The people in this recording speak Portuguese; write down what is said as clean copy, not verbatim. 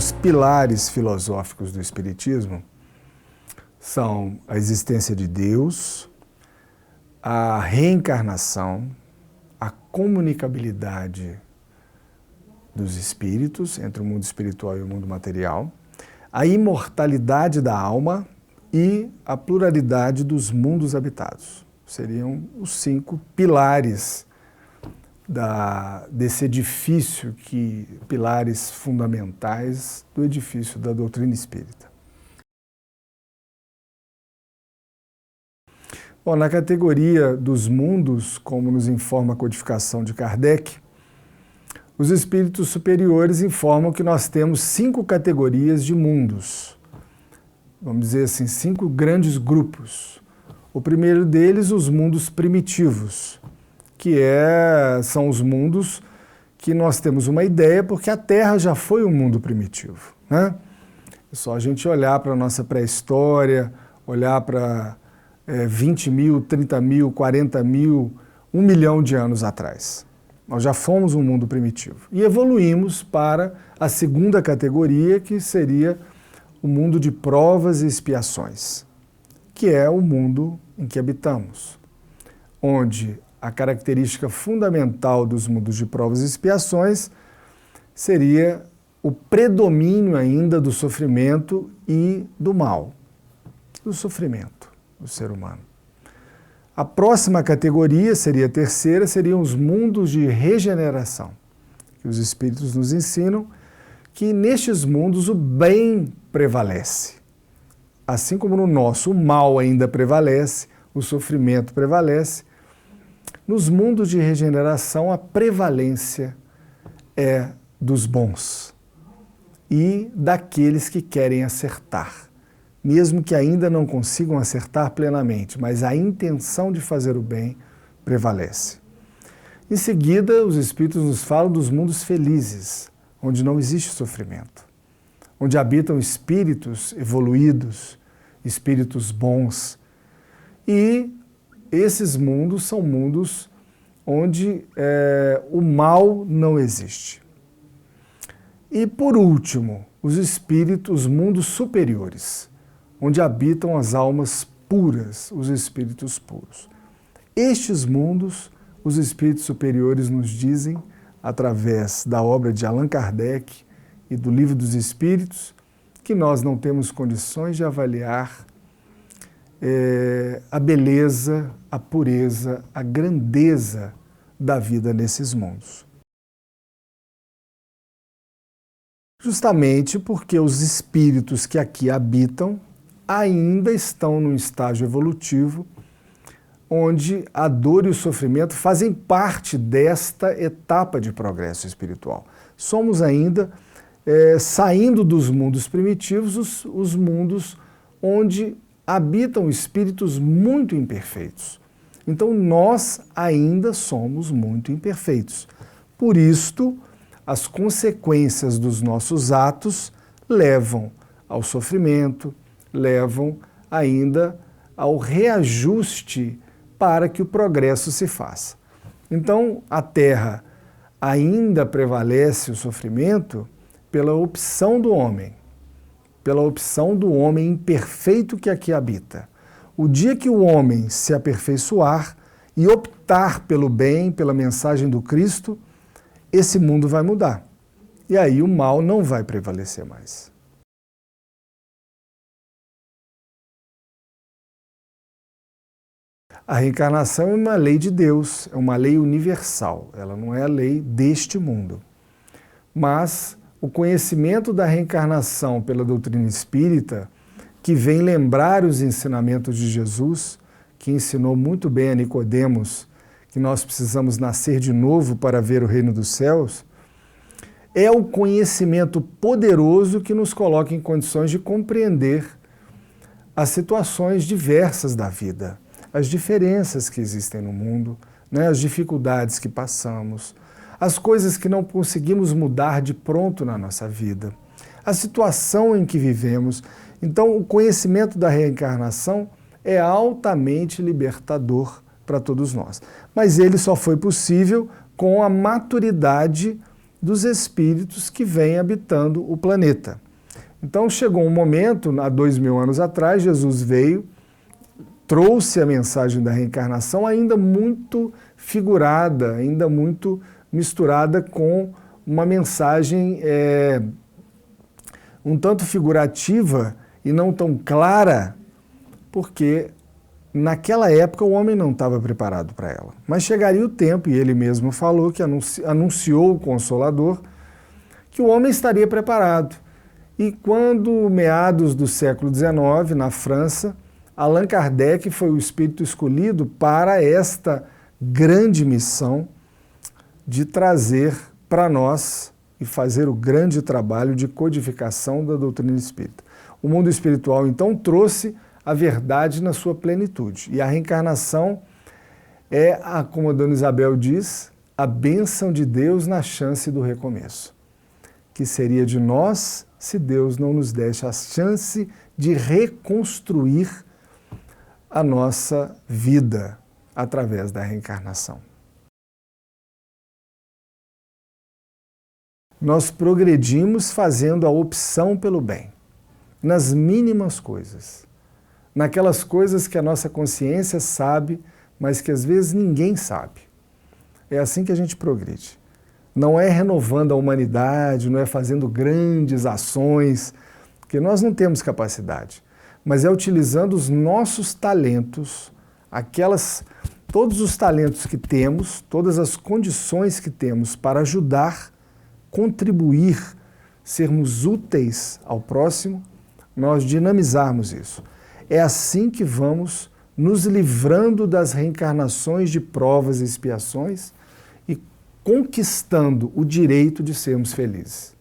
os pilares filosóficos do Espiritismo são a existência de Deus, a reencarnação, a comunicabilidade dos espíritos entre o mundo espiritual e o mundo material, a imortalidade da alma e a pluralidade dos mundos habitados. Seriam os 5 pilares desse edifício, pilares fundamentais do edifício da doutrina espírita. Bom, na categoria dos mundos, como nos informa a codificação de Kardec, os espíritos superiores informam que nós temos 5 categorias de mundos. Vamos dizer assim, 5 grandes grupos. O primeiro deles, os mundos primitivos, que são os mundos que nós temos uma ideia, porque a Terra já foi um mundo primitivo, né? É só a gente olhar para a nossa pré-história, olhar para 20 mil, 30 mil, 40 mil, 1 milhão de anos atrás. Nós já fomos um mundo primitivo. E evoluímos para a segunda categoria, que seria o mundo de provas e expiações, que é o mundo em que habitamos, onde a característica fundamental dos mundos de provas e expiações seria o predomínio ainda do sofrimento e do mal, do sofrimento do ser humano. A próxima categoria, seria a terceira, seriam os mundos de regeneração, que os espíritos nos ensinam que nestes mundos o bem prevalece. Assim como no nosso o mal ainda prevalece, o sofrimento prevalece, nos mundos de regeneração a prevalência é dos bons e daqueles que querem acertar, mesmo que ainda não consigam acertar plenamente, mas a intenção de fazer o bem prevalece. Em seguida, os espíritos nos falam dos mundos felizes, onde não existe sofrimento, onde habitam espíritos evoluídos, espíritos bons. E esses mundos são mundos onde o mal não existe. E por último, os mundos superiores, onde habitam as almas puras, os espíritos puros. Estes mundos, os espíritos superiores nos dizem, através da obra de Allan Kardec e do Livro dos Espíritos, que nós não temos condições de avaliar a beleza, a pureza, a grandeza da vida nesses mundos. Justamente porque os espíritos que aqui habitam ainda estão num estágio evolutivo onde a dor e o sofrimento fazem parte desta etapa de progresso espiritual. Somos ainda, saindo dos mundos primitivos, os mundos onde habitam espíritos muito imperfeitos. Então nós ainda somos muito imperfeitos. Por isto, as consequências dos nossos atos levam ao sofrimento, levam ainda ao reajuste para que o progresso se faça. Então, a Terra ainda prevalece o sofrimento pela opção do homem imperfeito que aqui habita. O dia que o homem se aperfeiçoar e optar pelo bem, pela mensagem do Cristo, esse mundo vai mudar. E aí o mal não vai prevalecer mais. A reencarnação é uma lei de Deus, é uma lei universal, ela não é a lei deste mundo. Mas o conhecimento da reencarnação pela doutrina espírita, que vem lembrar os ensinamentos de Jesus, que ensinou muito bem a Nicodemos que nós precisamos nascer de novo para ver o reino dos céus, é o conhecimento poderoso que nos coloca em condições de compreender as situações diversas da vida, as diferenças que existem no mundo, né, as dificuldades que passamos, as coisas que não conseguimos mudar de pronto na nossa vida, a situação em que vivemos. Então, o conhecimento da reencarnação é altamente libertador para todos nós. Mas ele só foi possível com a maturidade dos espíritos que vêm habitando o planeta. Então chegou um momento, há 2000 anos atrás, Jesus veio, trouxe a mensagem da reencarnação ainda muito figurada, ainda muito misturada com uma mensagem um tanto figurativa e não tão clara, porque naquela época o homem não estava preparado para ela. Mas chegaria o tempo, e ele mesmo falou, que anunciou o Consolador, que o homem estaria preparado. E quando, meados do século XIX, na França, Allan Kardec foi o espírito escolhido para esta grande missão de trazer para nós e fazer o grande trabalho de codificação da doutrina espírita. O mundo espiritual, então, trouxe a verdade na sua plenitude. E a reencarnação é, como a Dona Isabel diz, a bênção de Deus na chance do recomeço. Que seria de nós se Deus não nos desse a chance de reconstruir a nossa vida através da reencarnação. Nós progredimos fazendo a opção pelo bem, nas mínimas coisas, naquelas coisas que a nossa consciência sabe, mas que às vezes ninguém sabe. É assim que a gente progride. Não é renovando a humanidade, não é fazendo grandes ações, porque nós não temos capacidade, mas é utilizando os nossos talentos, todos os talentos que temos, todas as condições que temos para ajudar, contribuir, sermos úteis ao próximo, nós dinamizarmos isso. É assim que vamos nos livrando das reencarnações de provas e expiações e conquistando o direito de sermos felizes.